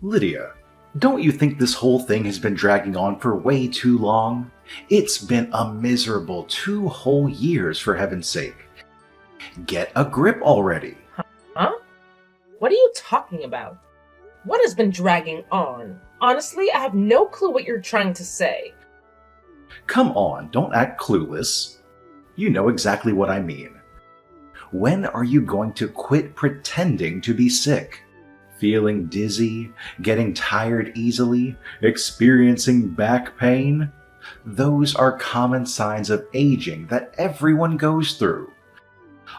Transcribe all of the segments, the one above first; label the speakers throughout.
Speaker 1: Lydia, don't you think this whole thing has been dragging on for way too long? It's been a miserable 2 whole years, for heaven's sake. Get a grip already.
Speaker 2: Huh? What are you talking about? What has been dragging on? Honestly, I have no clue what you're trying to say.
Speaker 1: Come on, don't act clueless. You know exactly what I mean. When are you going to quit pretending to be sick? Feeling dizzy, getting tired easily, experiencing back pain? Those are common signs of aging that everyone goes through.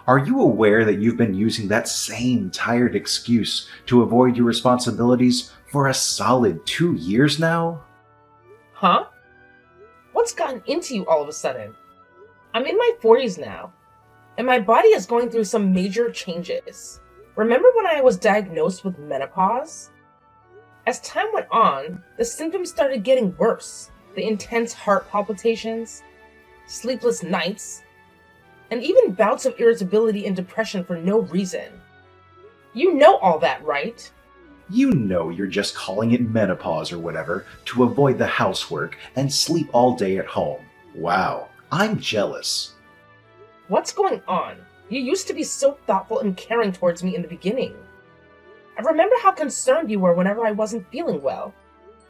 Speaker 1: Are you aware that you've been using that same tired excuse to avoid your responsibilities for a solid 2 years now?
Speaker 2: Huh? What's gotten into you all of a sudden? I'm in my 40s now, and my body is going through some major changes. Remember when I was diagnosed with menopause? As time went on, the symptoms started getting worse. The intense heart palpitations, sleepless nights, and even bouts of irritability and depression for no reason. You know all that, right?
Speaker 1: You know you're just calling it menopause or whatever to avoid the housework and sleep all day at home. Wow, I'm jealous.
Speaker 2: What's going on? You used to be so thoughtful and caring towards me in the beginning. I remember how concerned you were whenever I wasn't feeling well.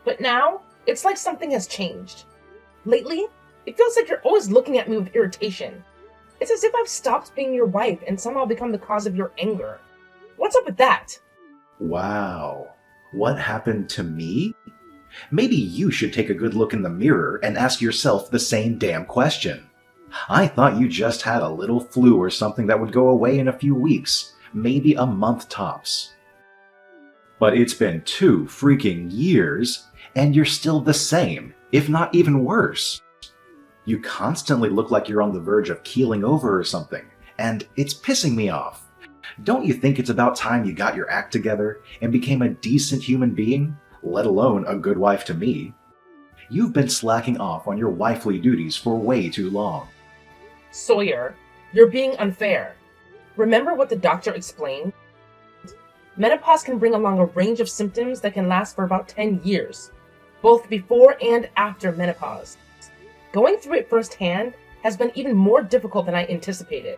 Speaker 2: But now, it's like something has changed. Lately, it feels like you're always looking at me with irritation. It's as if I've stopped being your wife and somehow become the cause of your anger. What's up with that?
Speaker 1: Wow, what happened to me? Maybe you should take a good look in the mirror and ask yourself the same damn question. I thought you just had a little flu or something that would go away in a few weeks, maybe a month tops. But it's been 2 freaking years, and you're still the same, if not even worse. You constantly look like you're on the verge of keeling over or something, and it's pissing me off. Don't you think it's about time you got your act together and became a decent human being, let alone a good wife to me? You've been slacking off on your wifely duties for way too long.
Speaker 2: Sawyer, you're being unfair. Remember what the doctor explained? Menopause can bring along a range of symptoms that can last for about 10 years, both before and after menopause. Going through it firsthand has been even more difficult than I anticipated.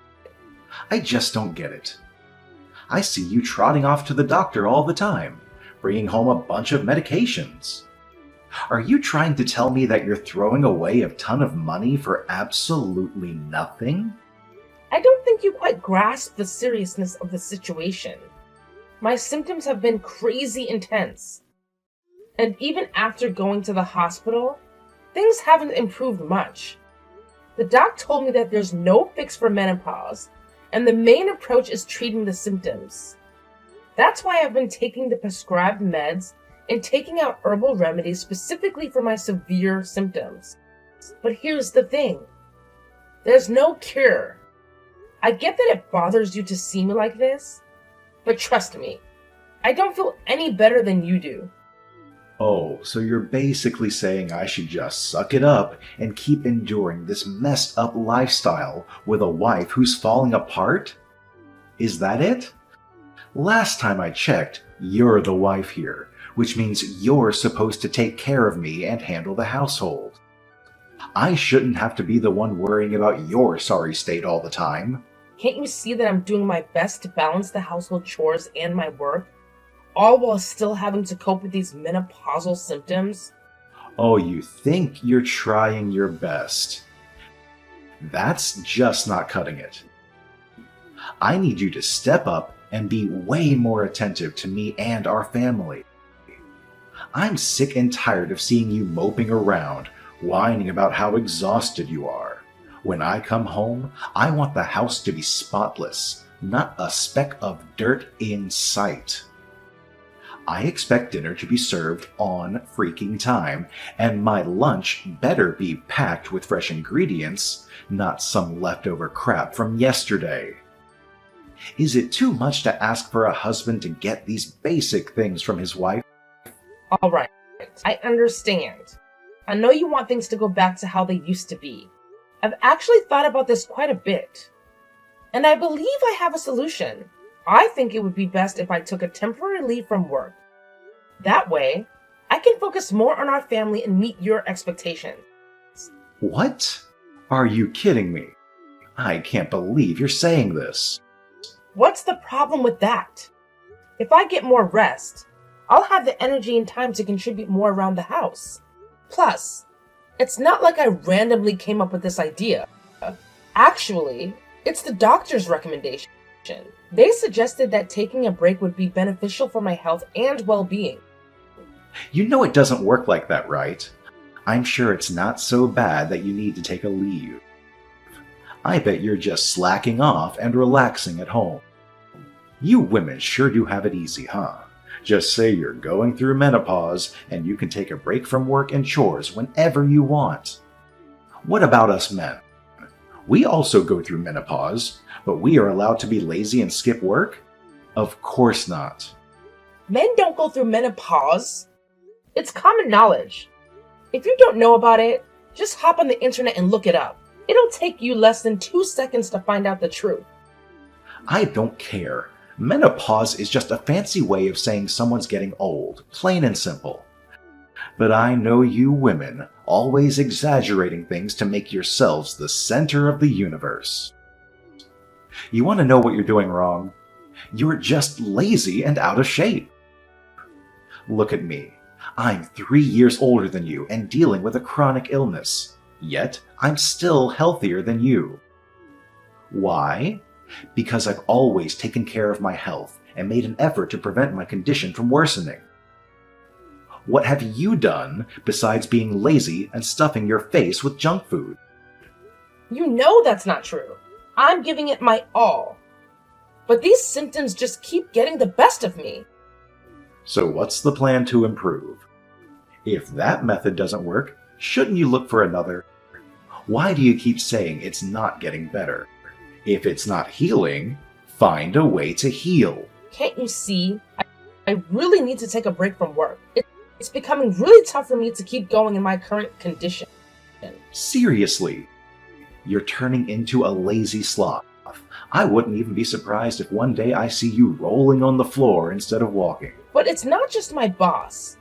Speaker 1: I just don't get it. I see you trotting off to the doctor all the time, bringing home a bunch of medications. Are you trying to tell me that you're throwing away a ton of money for absolutely nothing?
Speaker 2: I don't think you quite grasp the seriousness of the situation. My symptoms have been crazy intense. And even after going to the hospital, things haven't improved much. The doc told me that there's no fix for menopause, and the main approach is treating the symptoms. That's why I've been taking the prescribed meds and taking out herbal remedies specifically for my severe symptoms. But here's the thing. There's no cure. I get that it bothers you to see me like this, but trust me, I don't feel any better than you do.
Speaker 1: Oh, so you're basically saying I should just suck it up and keep enduring this messed up lifestyle with a wife who's falling apart? Is that it? Last time I checked, you're the wife here, which means you're supposed to take care of me and handle the household. I shouldn't have to be the one worrying about your sorry state all the time.
Speaker 2: Can't you see that I'm doing my best to balance the household chores and my work, all while still having to cope with these menopausal symptoms?
Speaker 1: Oh, you think you're trying your best. That's just not cutting it. I need you to step up and be way more attentive to me and our family. I'm sick and tired of seeing you moping around, whining about how exhausted you are. When I come home, I want the house to be spotless, not a speck of dirt in sight. I expect dinner to be served on freaking time, and my lunch better be packed with fresh ingredients, not some leftover crap from yesterday. Is it too much to ask for a husband to get these basic things from his wife?
Speaker 2: Alright, I understand. I know you want things to go back to how they used to be. I've actually thought about this quite a bit. And I believe I have a solution. I think it would be best if I took a temporary leave from work. That way, I can focus more on our family and meet your expectations.
Speaker 1: What? Are you kidding me? I can't believe you're saying this.
Speaker 2: What's the problem with that? If I get more rest, I'll have the energy and time to contribute more around the house. Plus, it's not like I randomly came up with this idea. Actually, it's the doctor's recommendation. They suggested that taking a break would be beneficial for my health and well-being.
Speaker 1: You know it doesn't work like that, right? I'm sure it's not so bad that you need to take a leave. I bet you're just slacking off and relaxing at home. You women sure do have it easy, huh? Just say you're going through menopause and you can take a break from work and chores whenever you want. What about us men? We also go through menopause, but we are allowed to be lazy and skip work? Of course not.
Speaker 2: Men don't go through menopause. It's common knowledge. If you don't know about it, just hop on the internet and look it up. It'll take you less than 2 seconds to find out the truth.
Speaker 1: I don't care. Menopause is just a fancy way of saying someone's getting old, plain and simple. But I know you women, always exaggerating things to make yourselves the center of the universe. You want to know what you're doing wrong? You're just lazy and out of shape. Look at me. I'm 3 years older than you and dealing with a chronic illness. Yet, I'm still healthier than you. Why? Because I've always taken care of my health and made an effort to prevent my condition from worsening. What have you done besides being lazy and stuffing your face with junk food?
Speaker 2: You know that's not true. I'm giving it my all. But these symptoms just keep getting the best of me.
Speaker 1: So what's the plan to improve? If that method doesn't work, shouldn't you look for another? Why do you keep saying it's not getting better? If it's not healing, find a way to heal.
Speaker 2: Can't you see? I really need to take a break from work. It's becoming really tough for me to keep going in my current condition.
Speaker 1: Seriously, you're turning into a lazy sloth. I wouldn't even be surprised if one day I see you rolling on the floor instead of walking.
Speaker 2: But it's not just my boss.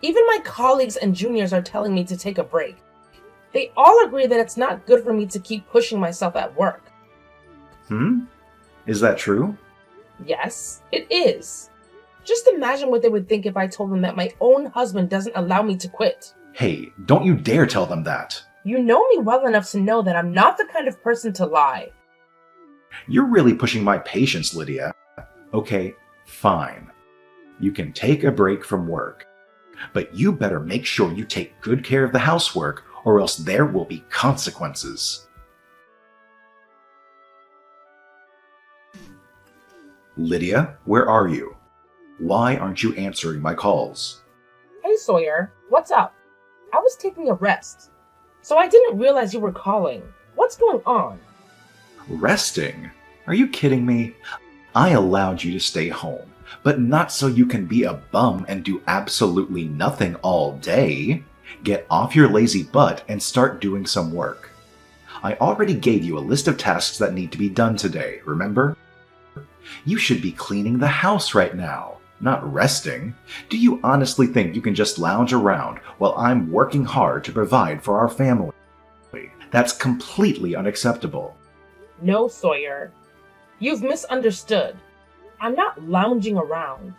Speaker 2: Even my colleagues and juniors are telling me to take a break. They all agree that it's not good for me to keep pushing myself at work.
Speaker 1: Is that true?
Speaker 2: Yes, it is. Just imagine what they would think if I told them that my own husband doesn't allow me to quit.
Speaker 1: Hey, don't you dare tell them that.
Speaker 2: You know me well enough to know that I'm not the kind of person to lie.
Speaker 1: You're really pushing my patience, Lydia. Okay, fine. You can take a break from work. But you better make sure you take good care of the housework, or else there will be consequences. Lydia, where are you? Why aren't you answering my calls?
Speaker 2: Hey Sawyer, what's up? I was taking a rest, so I didn't realize you were calling. What's going on?
Speaker 1: Resting? Are you kidding me? I allowed you to stay home, but not so you can be a bum and do absolutely nothing all day. Get off your lazy butt and start doing some work. I already gave you a list of tasks that need to be done today, remember? You should be cleaning the house right now, not resting. Do you honestly think you can just lounge around while I'm working hard to provide for our family? That's completely unacceptable.
Speaker 2: No, Sawyer. You've misunderstood. I'm not lounging around.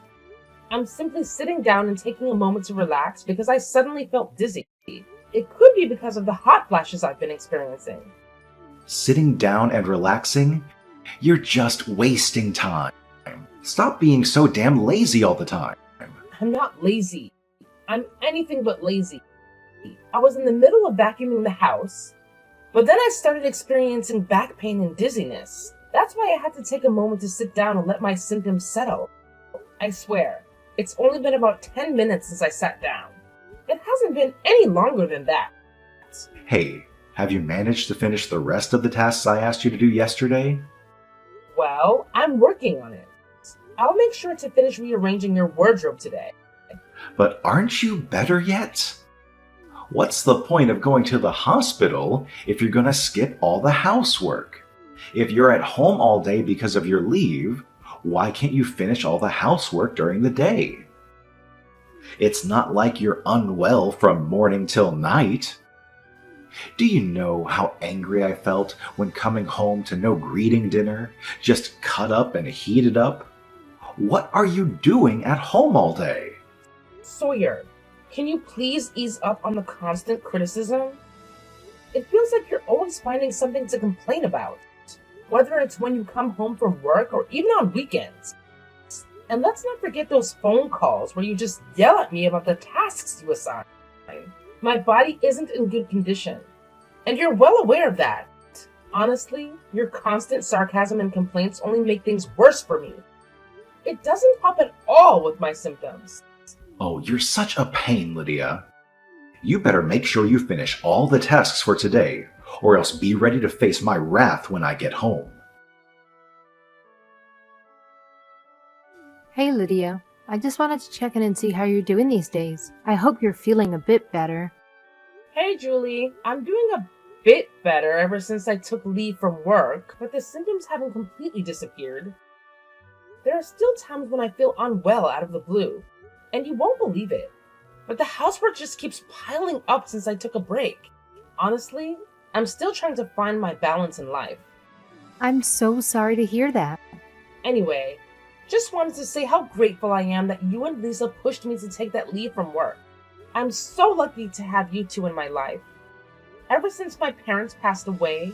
Speaker 2: I'm simply sitting down and taking a moment to relax because I suddenly felt dizzy. It could be because of the hot flashes I've been experiencing.
Speaker 1: Sitting down and relaxing? You're just wasting time. Stop being so damn lazy all the time.
Speaker 2: I'm not lazy. I'm anything but lazy. I was in the middle of vacuuming the house, but then I started experiencing back pain and dizziness. That's why I had to take a moment to sit down and let my symptoms settle. I swear, it's only been about 10 minutes since I sat down. It hasn't been any longer than that.
Speaker 1: Hey, have you managed to finish the rest of the tasks I asked you to do yesterday?
Speaker 2: Well, I'm working on it. I'll make sure to finish rearranging your wardrobe today.
Speaker 1: But aren't you better yet? What's the point of going to the hospital if you're gonna skip all the housework? If you're at home all day because of your leave, why can't you finish all the housework during the day? It's not like you're unwell from morning till night. Do you know how angry I felt when coming home to no greeting dinner, just cut up and heated up? What are you doing at home all day?
Speaker 2: Sawyer, can you please ease up on the constant criticism? It feels like you're always finding something to complain about, whether it's when you come home from work or even on weekends. And let's not forget those phone calls where you just yell at me about the tasks you assign. My body isn't in good condition, and you're well aware of that. Honestly, your constant sarcasm and complaints only make things worse for me. It doesn't help at all with my symptoms.
Speaker 1: Oh, you're such a pain, Lydia. You better make sure you finish all the tasks for today, or else be ready to face my wrath when I get home.
Speaker 3: Hey Lydia, I just wanted to check in and see how you're doing these days. I hope you're feeling a bit better.
Speaker 2: Hey Julie, I'm doing a bit better ever since I took leave from work, but the symptoms haven't completely disappeared. There are still times when I feel unwell out of the blue, and you won't believe it, but the housework just keeps piling up since I took a break. Honestly, I'm still trying to find my balance in life.
Speaker 3: I'm so sorry to hear that.
Speaker 2: Anyway, just wanted to say how grateful I am that you and Lisa pushed me to take that leave from work. I'm so lucky to have you two in my life. Ever since my parents passed away,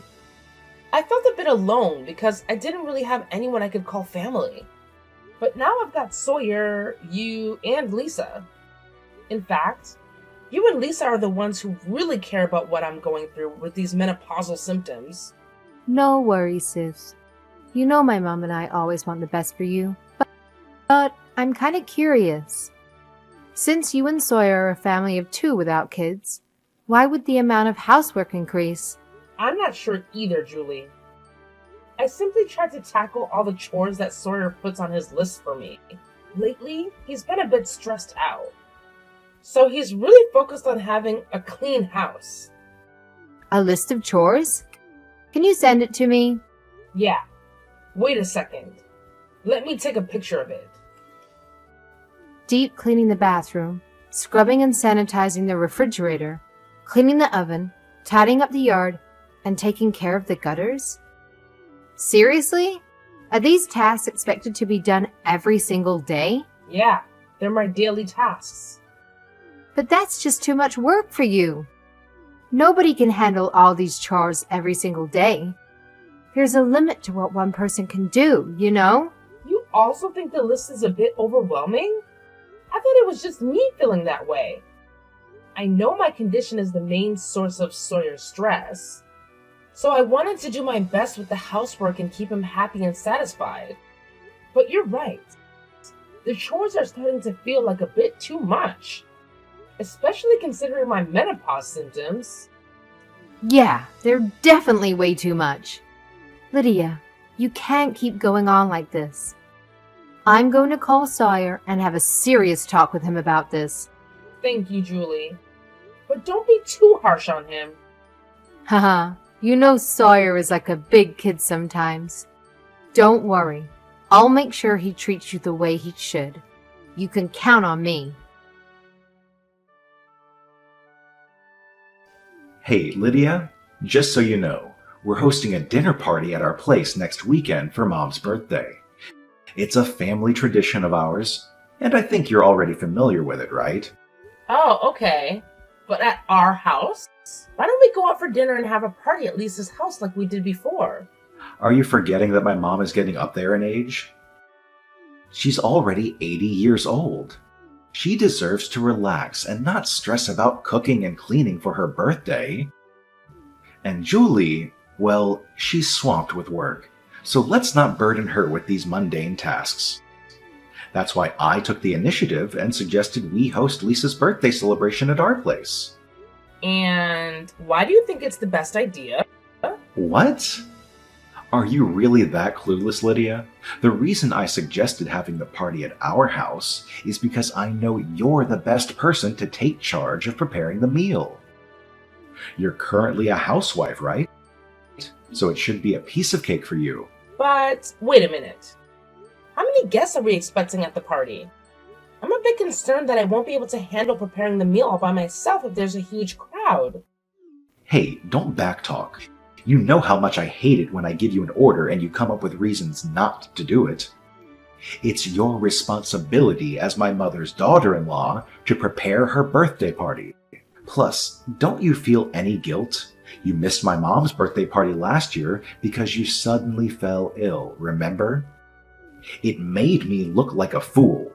Speaker 2: I felt a bit alone because I didn't really have anyone I could call family. But now I've got Sawyer, you, and Lisa. In fact, you and Lisa are the ones who really care about what I'm going through with these menopausal symptoms.
Speaker 3: No worries, sis. You know my mom and I always want the best for you. But I'm kind of curious. Since you and Sawyer are a family of 2 without kids, why would the amount of housework increase?
Speaker 2: I'm not sure either, Julie. I simply tried to tackle all the chores that Sawyer puts on his list for me. Lately, he's been a bit stressed out. So he's really focused on having a clean house.
Speaker 3: A list of chores? Can you send it to me?
Speaker 2: Yeah. Wait a second. Let me take a picture of it.
Speaker 3: Deep cleaning the bathroom, scrubbing and sanitizing the refrigerator, cleaning the oven, tidying up the yard, and taking care of the gutters? Seriously? Are these tasks expected to be done every single day?
Speaker 2: Yeah, they're my daily tasks.
Speaker 3: But that's just too much work for you. Nobody can handle all these chores every single day. There's a limit to what one person can do, you know?
Speaker 2: You also think the list is a bit overwhelming? I thought it was just me feeling that way. I know my condition is the main source of Sawyer's stress, so I wanted to do my best with the housework and keep him happy and satisfied. But you're right. The chores are starting to feel like a bit too much, especially considering my menopause symptoms.
Speaker 3: Yeah, they're definitely way too much. Lydia, you can't keep going on like this. I'm going to call Sawyer and have a serious talk with him about this.
Speaker 2: Thank you, Julie. But don't be too harsh on him.
Speaker 3: Haha, you know Sawyer is like a big kid sometimes. Don't worry, I'll make sure he treats you the way he should. You can count on me.
Speaker 1: Hey, Lydia, just so you know, we're hosting a dinner party at our place next weekend for Mom's birthday. It's a family tradition of ours, and I think you're already familiar with it, right?
Speaker 2: Oh, okay. But at our house? Why don't we go out for dinner and have a party at Lisa's house like we did before?
Speaker 1: Are you forgetting that my mom is getting up there in age? She's already 80 years old. She deserves to relax and not stress about cooking and cleaning for her birthday. And Julie, well, she's swamped with work, so let's not burden her with these mundane tasks. That's why I took the initiative and suggested we host Lisa's birthday celebration at our place.
Speaker 2: And why do you think it's the best idea?
Speaker 1: What? Are you really that clueless, Lydia? The reason I suggested having the party at our house is because I know you're the best person to take charge of preparing the meal. You're currently a housewife, right? So it should be a piece of cake for you.
Speaker 2: But wait a minute. How many guests are we expecting at the party? I'm a bit concerned that I won't be able to handle preparing the meal all by myself if there's a huge crowd.
Speaker 1: Hey, don't backtalk. You know how much I hate it when I give you an order and you come up with reasons not to do it. It's your responsibility as my mother's daughter-in-law to prepare her birthday party. Plus, don't you feel any guilt? You missed my mom's birthday party last year because you suddenly fell ill, remember? It made me look like a fool.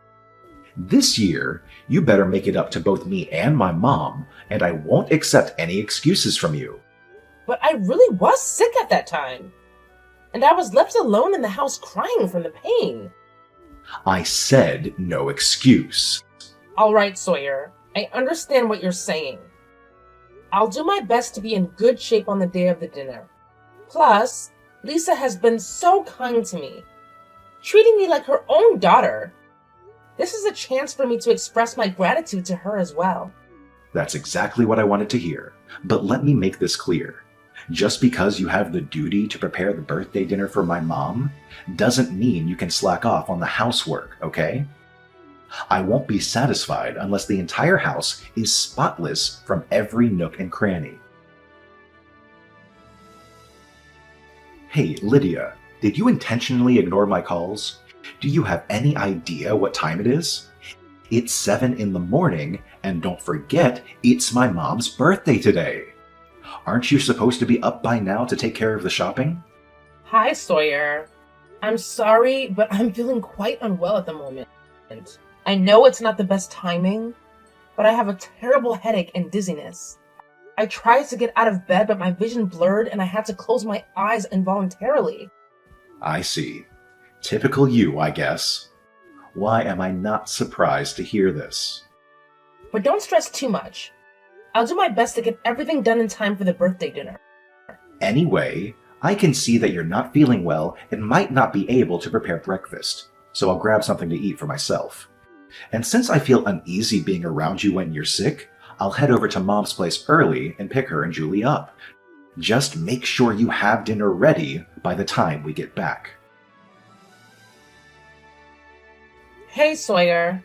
Speaker 1: This year, you better make it up to both me and my mom, and I won't accept any excuses from you.
Speaker 2: But I really was sick at that time. And I was left alone in the house crying from the pain.
Speaker 1: I said no excuse.
Speaker 2: All right, Sawyer. I understand what you're saying. I'll do my best to be in good shape on the day of the dinner. Plus, Lisa has been so kind to me, treating me like her own daughter. This is a chance for me to express my gratitude to her as well.
Speaker 1: That's exactly what I wanted to hear. But let me make this clear. Just because you have the duty to prepare the birthday dinner for my mom doesn't mean you can slack off on the housework, okay? I won't be satisfied unless the entire house is spotless from every nook and cranny. Hey, Lydia, did you intentionally ignore my calls? Do you have any idea what time it is? It's 7 in the morning, and don't forget, it's my mom's birthday today. Aren't you supposed to be up by now to take care of the shopping?
Speaker 2: Hi, Sawyer. I'm sorry, but I'm feeling quite unwell at the moment. I know it's not the best timing, but I have a terrible headache and dizziness. I tried to get out of bed, but my vision blurred and I had to close my eyes involuntarily.
Speaker 1: I see. Typical you, I guess. Why am I not surprised to hear this?
Speaker 2: But don't stress too much. I'll do my best to get everything done in time for the birthday dinner.
Speaker 1: Anyway, I can see that you're not feeling well and might not be able to prepare breakfast, so I'll grab something to eat for myself. And since I feel uneasy being around you when you're sick, I'll head over to Mom's place early and pick her and Julie up. Just make sure you have dinner ready by the time we get back.
Speaker 2: Hey, Sawyer.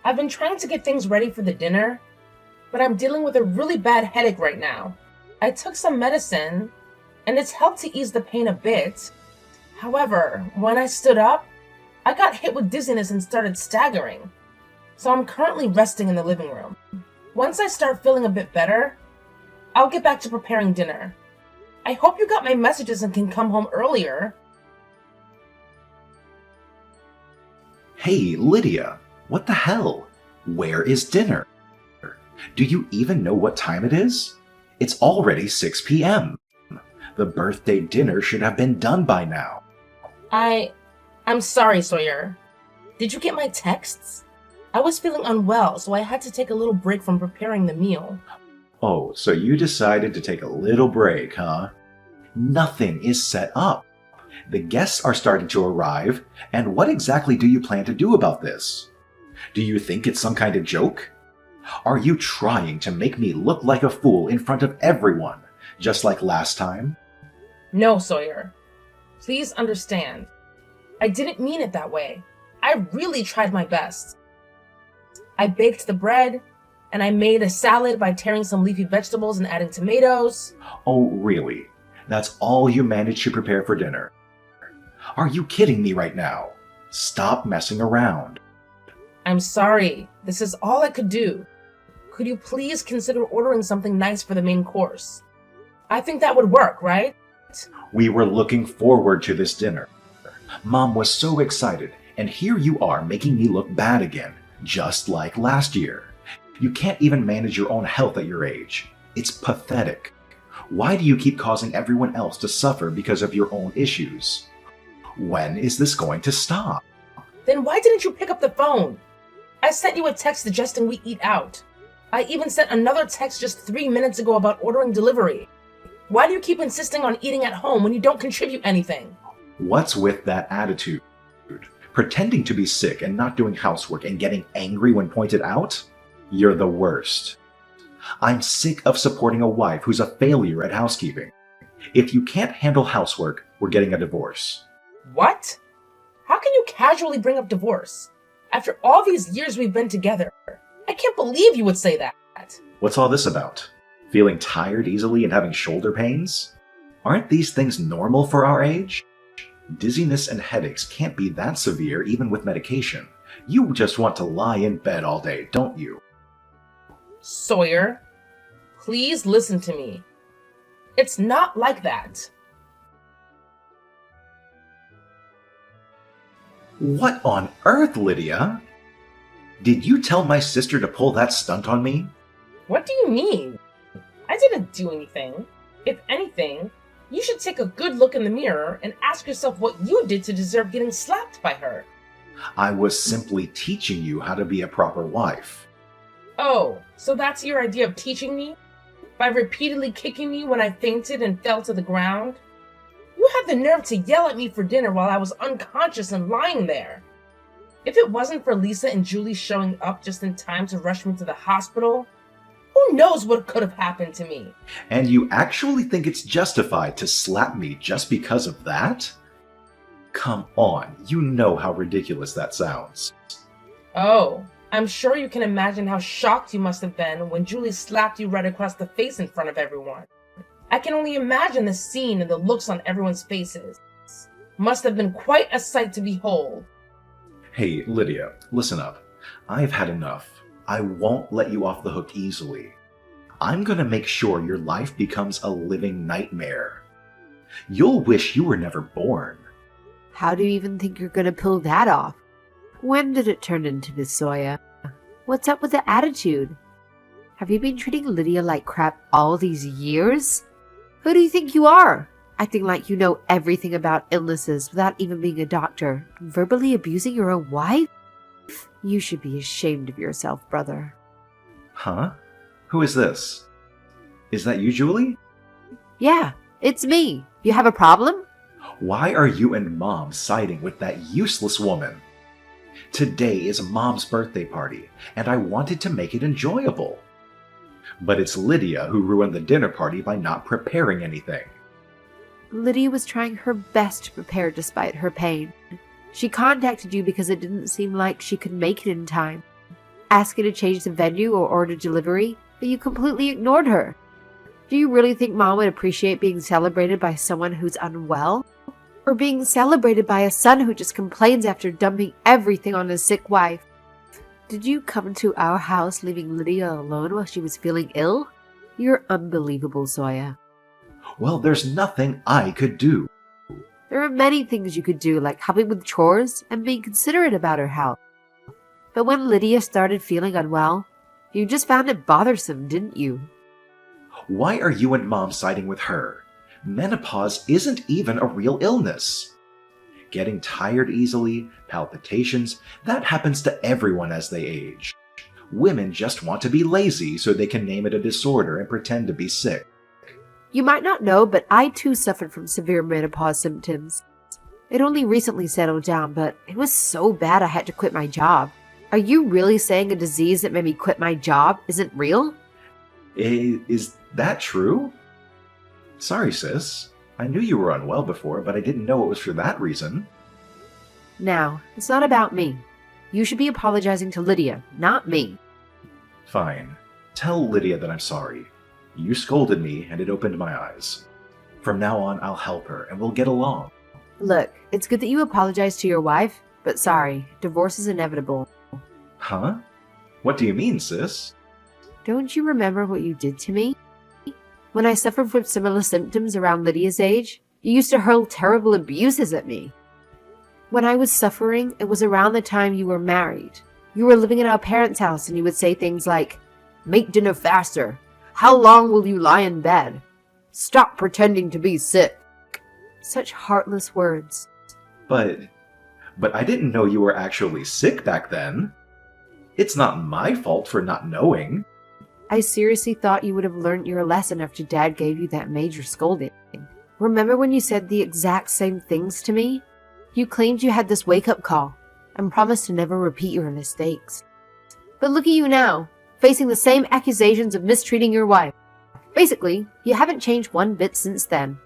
Speaker 2: I've been trying to get things ready for the dinner, but I'm dealing with a really bad headache right now. I took some medicine, and it's helped to ease the pain a bit. However, when I stood up, I got hit with dizziness and started staggering. So I'm currently resting in the living room. Once I start feeling a bit better, I'll get back to preparing dinner. I hope you got my messages and can come home earlier.
Speaker 1: Hey, Lydia, what the hell? Where is dinner? Do you even know what time it is? It's already 6 p.m. The birthday dinner should have been done by now.
Speaker 2: I'm sorry, Sawyer. Did you get my texts? I was feeling unwell, so I had to take a little break from preparing the meal.
Speaker 1: Oh, so you decided to take a little break, huh? Nothing is set up. The guests are starting to arrive, and what exactly do you plan to do about this? Do you think it's some kind of joke? Are you trying to make me look like a fool in front of everyone, just like last time?
Speaker 2: No, Sawyer. Please understand. I didn't mean it that way. I really tried my best. I baked the bread, and I made a salad by tearing some leafy vegetables and adding tomatoes.
Speaker 1: Oh, really? That's all you managed to prepare for dinner? Are you kidding me right now? Stop messing around.
Speaker 2: I'm sorry. This is all I could do. Could you please consider ordering something nice for the main course? I think that would work, right?
Speaker 1: We were looking forward to this dinner. Mom was so excited, and here you are making me look bad again, just like last year. You can't even manage your own health at your age. It's pathetic. Why do you keep causing everyone else to suffer because of your own issues? When is this going to stop?
Speaker 2: Then why didn't you pick up the phone? I sent you a text suggesting we eat out. I even sent another text just 3 minutes ago about ordering delivery. Why do you keep insisting on eating at home when you don't contribute anything?
Speaker 1: What's with that attitude? Pretending to be sick and not doing housework and getting angry when pointed out? You're the worst. I'm sick of supporting a wife who's a failure at housekeeping. If you can't handle housework, we're getting a divorce.
Speaker 2: What? How can you casually bring up divorce? After all these years we've been together, I can't believe you would say that.
Speaker 1: What's all this about? Feeling tired easily and having shoulder pains? Aren't these things normal for our age? Dizziness and headaches can't be that severe even with medication. You just want to lie in bed all day, don't you?
Speaker 2: Sawyer, please listen to me. It's not like that.
Speaker 1: What on earth, Lydia? Did you tell my sister to pull that stunt on me?
Speaker 2: What do you mean? I didn't do anything. If anything, you should take a good look in the mirror and ask yourself what you did to deserve getting slapped by her.
Speaker 1: I was simply teaching you how to be a proper wife.
Speaker 2: Oh, so that's your idea of teaching me? By repeatedly kicking me when I fainted and fell to the ground? You had the nerve to yell at me for dinner while I was unconscious and lying there. If it wasn't for Lisa and Julie showing up just in time to rush me to the hospital, who knows what could have happened to me?
Speaker 1: And you actually think it's justified to slap me just because of that? Come on, you know how ridiculous that sounds.
Speaker 2: Oh, I'm sure you can imagine how shocked you must have been when Julie slapped you right across the face in front of everyone. I can only imagine the scene and the looks on everyone's faces. Must have been quite a sight to behold.
Speaker 1: Hey, Lydia, listen up. I've had enough. I won't let you off the hook easily. I'm gonna make sure your life becomes a living nightmare. You'll wish you were never born.
Speaker 3: How do you even think you're going to pull that off? When did it turn into this, Sawyer? What's up with the attitude? Have you been treating Lydia like crap all these years? Who do you think you are? Acting like you know everything about illnesses without even being a doctor, verbally abusing your own wife? You should be ashamed of yourself, brother.
Speaker 1: Huh? Who is this? Is that you, Julie?
Speaker 3: Yeah, it's me. You have a problem?
Speaker 1: Why are you and Mom siding with that useless woman? Today is Mom's birthday party, and I wanted to make it enjoyable. But it's Lydia who ruined the dinner party by not preparing anything.
Speaker 3: Lydia was trying her best to prepare despite her pain. She contacted you because it didn't seem like she could make it in time. Asked you to change the venue or order delivery, but you completely ignored her. Do you really think Mom would appreciate being celebrated by someone who's unwell? Or being celebrated by a son who just complains after dumping everything on his sick wife? Did you come to our house leaving Lydia alone while she was feeling ill? You're unbelievable, Sawyer.
Speaker 1: Well, there's nothing I could do.
Speaker 3: There are many things you could do, like helping with chores and being considerate about her health. But when Lydia started feeling unwell, you just found it bothersome, didn't you?
Speaker 1: Why are you and Mom siding with her? Menopause isn't even a real illness. Getting tired easily, palpitations, that happens to everyone as they age. Women just want to be lazy so they can name it a disorder and pretend to be sick.
Speaker 3: You might not know, but I too suffered from severe menopause symptoms. It only recently settled down, but it was so bad I had to quit my job. Are you really saying a disease that made me quit my job isn't real?
Speaker 1: Is that true? Sorry, sis. I knew you were unwell before, but I didn't know it was for that reason.
Speaker 3: Now, it's not about me. You should be apologizing to Lydia, not me.
Speaker 1: Fine. Tell Lydia that I'm sorry. You scolded me, and it opened my eyes. From now on, I'll help her, and we'll get along.
Speaker 3: Look, it's good that you apologize to your wife, but sorry, divorce is inevitable.
Speaker 1: Huh? What do you mean, sis?
Speaker 3: Don't you remember what you did to me? When I suffered from similar symptoms around Lydia's age, you used to hurl terrible abuses at me. When I was suffering, it was around the time you were married. You were living in our parents' house and you would say things like, "Make dinner faster. How long will you lie in bed? Stop pretending to be sick." Such heartless words.
Speaker 1: But I didn't know you were actually sick back then. It's not my fault for not knowing.
Speaker 3: I seriously thought you would have learned your lesson after Dad gave you that major scolding. Remember when you said the exact same things to me? You claimed you had this wake-up call and promised to never repeat your mistakes. But look at you now, facing the same accusations of mistreating your wife. Basically, you haven't changed one bit since then.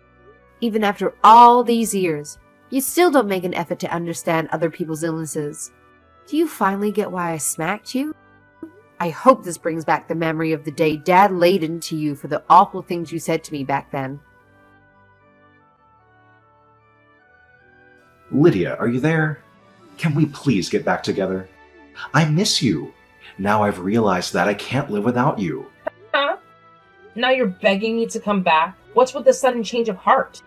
Speaker 3: Even after all these years, you still don't make an effort to understand other people's illnesses. Do you finally get why I smacked you? I hope this brings back the memory of the day Dad laid into you for the awful things you said to me back then.
Speaker 1: Lydia, are you there? Can we please get back together? I miss you. Now I've realized that I can't live without you.
Speaker 2: Huh? Now you're begging me to come back? What's with the sudden change of heart?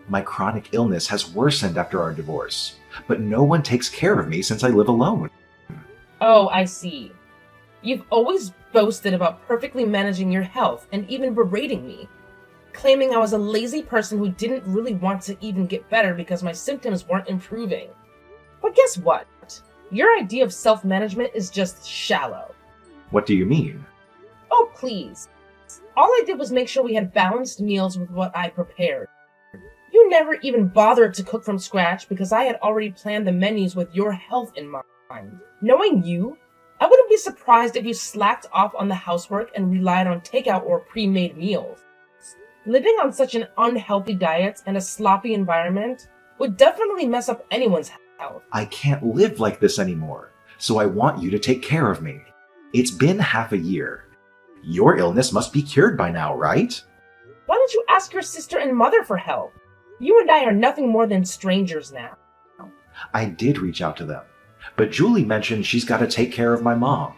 Speaker 1: My chronic illness has worsened after our divorce, but no one takes care of me since I live alone.
Speaker 2: Oh, I see. You've always boasted about perfectly managing your health and even berating me, claiming I was a lazy person who didn't really want to even get better because my symptoms weren't improving. But guess what? Your idea of self-management is just shallow.
Speaker 1: What do you mean?
Speaker 2: Oh, please. All I did was make sure we had balanced meals with what I prepared. You never even bothered to cook from scratch because I had already planned the menus with your health in mind. Knowing you, I wouldn't be surprised if you slacked off on the housework and relied on takeout or pre-made meals. Living on such an unhealthy diet and a sloppy environment would definitely mess up anyone's health.
Speaker 1: I can't live like this anymore, so I want you to take care of me. It's been half a year. Your illness must be cured by now, right?
Speaker 2: Why don't you ask your sister and mother for help? You and I are nothing more than strangers now.
Speaker 1: I did reach out to them, but Julie mentioned she's got to take care of my mom.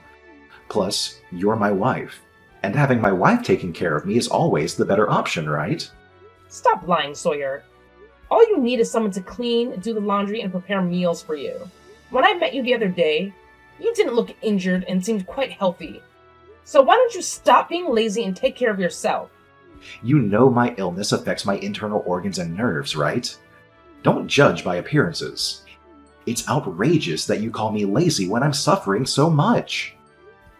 Speaker 1: Plus, you're my wife, and having my wife taking care of me is always the better option, right?
Speaker 2: Stop lying, Sawyer. All you need is someone to clean, do the laundry, and prepare meals for you. When I met you the other day, you didn't look injured and seemed quite healthy. So why don't you stop being lazy and take care of yourself?
Speaker 1: You know my illness affects my internal organs and nerves, right? Don't judge by appearances. It's outrageous that you call me lazy when I'm suffering so much.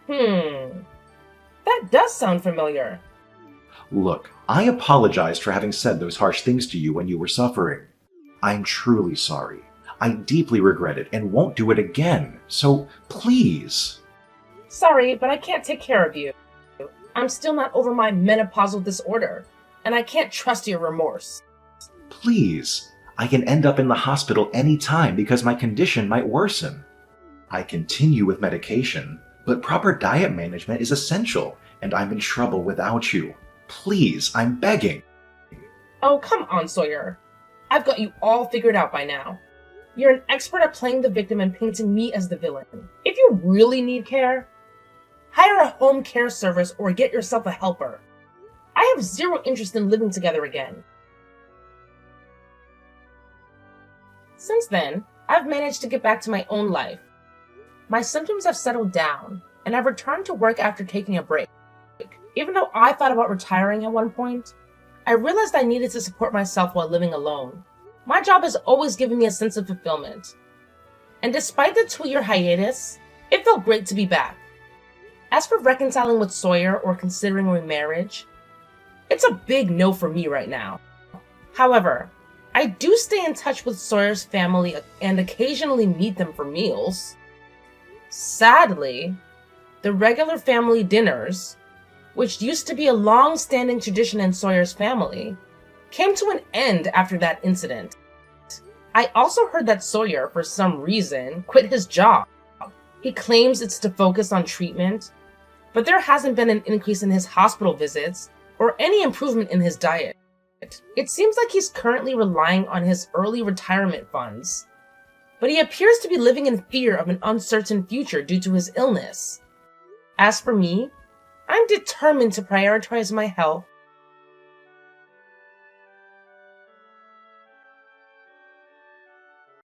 Speaker 2: That does sound familiar.
Speaker 1: Look, I apologized for having said those harsh things to you when you were suffering. I'm truly sorry. I deeply regret it and won't do it again, so please.
Speaker 2: Sorry, but I can't take care of you. I'm still not over my menopausal disorder, and I can't trust your remorse.
Speaker 1: Please. I can end up in the hospital any time because my condition might worsen. I continue with medication, but proper diet management is essential, and I'm in trouble without you. Please, I'm begging.
Speaker 2: Oh, come on, Sawyer. I've got you all figured out by now. You're an expert at playing the victim and painting me as the villain. If you really need care, hire a home care service or get yourself a helper. I have zero interest in living together again. Since then, I've managed to get back to my own life. My symptoms have settled down, and I've returned to work after taking a break. Even though I thought about retiring at one point, I realized I needed to support myself while living alone. My job has always given me a sense of fulfillment. And despite the 2-year hiatus, it felt great to be back. As for reconciling with Sawyer or considering remarriage, it's a big no for me right now. However, I do stay in touch with Sawyer's family and occasionally meet them for meals. Sadly, the regular family dinners, which used to be a long-standing tradition in Sawyer's family, came to an end after that incident. I also heard that Sawyer, for some reason, quit his job. He claims it's to focus on treatment, but there hasn't been an increase in his hospital visits or any improvement in his diet. It seems like he's currently relying on his early retirement funds, but he appears to be living in fear of an uncertain future due to his illness. As for me, I'm determined to prioritize my health